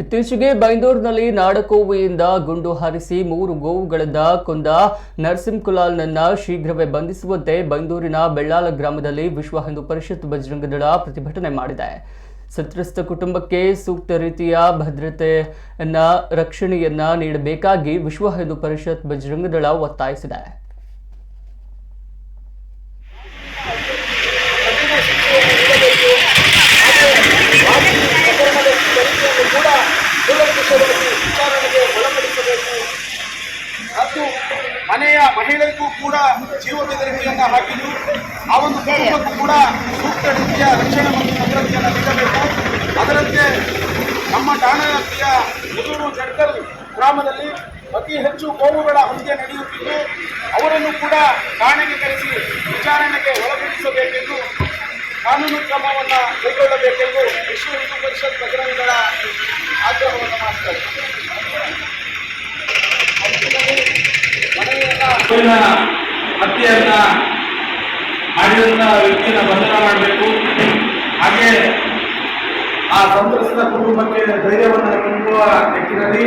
ಇತ್ತೀಚೆಗೆ ಬೈಂದೂರಿನಲ್ಲಿ ನಾಡಕೋವಿಯಿಂದ ಗುಂಡು ಹಾರಿಸಿ 3 ಗೋವುಗಳಿಂದ ಕೊಂದ ನರಸಿಂಹಕುಲಾಲ್ನನ್ನ ಶೀಘ್ರವೇ ಬಂಧಿಸುವಂತೆ ಬೈಂದೂರಿನ ಬೆಳ್ಳಾಲ ಗ್ರಾಮದಲ್ಲಿ ವಿಶ್ವ ಹಿಂದೂ ಪರಿಷತ್ ಬಜರಂಗ ದಳ ಪ್ರತಿಭಟನೆ ಮಾಡಿದೆ. ಸಂತ್ರಸ್ತ ಕುಟುಂಬಕ್ಕೆ ಸೂಕ್ತ ರೀತಿಯ ಭದ್ರತೆಯನ್ನ ರಕ್ಷಣೆಯನ್ನ ನೀಡಬೇಕಾಗಿ ವಿಶ್ವ ಹಿಂದೂ ಪರಿಷತ್ ಬಜರಂಗ ದಳ ಒತ್ತಾಯಿಸಿದೆ. ಮನೆಯ ಮಹಿಳೆಗೂ ಕೂಡ ಜೀವ ಬೆದರಿಕೆಯನ್ನು ಹಾಕಿದ್ದು ಆ ಒಂದು ಕುಟುಂಬಕ್ಕೂ ಕೂಡ ಸೂಕ್ತ ರೀತಿಯ ರಕ್ಷಣೆ ಮತ್ತು ಭದ್ರತೆಯನ್ನು ನೀಡಬೇಕು. ಅದರಂತೆ ನಮ್ಮ ಠಾಣಾ ವ್ಯಾಪ್ತಿಯ ಮುದೂರು ಜಡ್ಕಲ್ ಗ್ರಾಮದಲ್ಲಿ ಅತಿ ಹೆಚ್ಚು ಗೋವುಗಳ ಹತ್ಯೆ ನಡೆಯುತ್ತಿದ್ದು ಅವರನ್ನು ಕೂಡ ಠಾಣೆಗೆ ಕರೆಸಿ ವಿಚಾರಣೆಗೆ ಒಳಪಡಿಸಬೇಕೆಂದು ಕಾನೂನು ಕ್ರಮವನ್ನು ಕೈಗೊಳ್ಳಬೇಕೆಂದು ವಿಶ್ವ ಹಿಂದೂ ಪರಿಷತ್ ಬಜರಂಗ ದಳ ಆಗ್ರಹವನ್ನು ಮಾಡ್ತಾರೆ. ಹತ್ಯೆಯನ್ನ ಮಾಡಿದಂತ ವ್ಯಕ್ತಿಯನ್ನು ಬಂಧನ ಮಾಡಬೇಕು. ಹಾಗೆ ಆ ಸಂತ್ರಸ್ತ ಕುಟುಂಬಕ್ಕೆ ಧೈರ್ಯವನ್ನು ತುಂಬುವ ನಿಟ್ಟಿನಲ್ಲಿ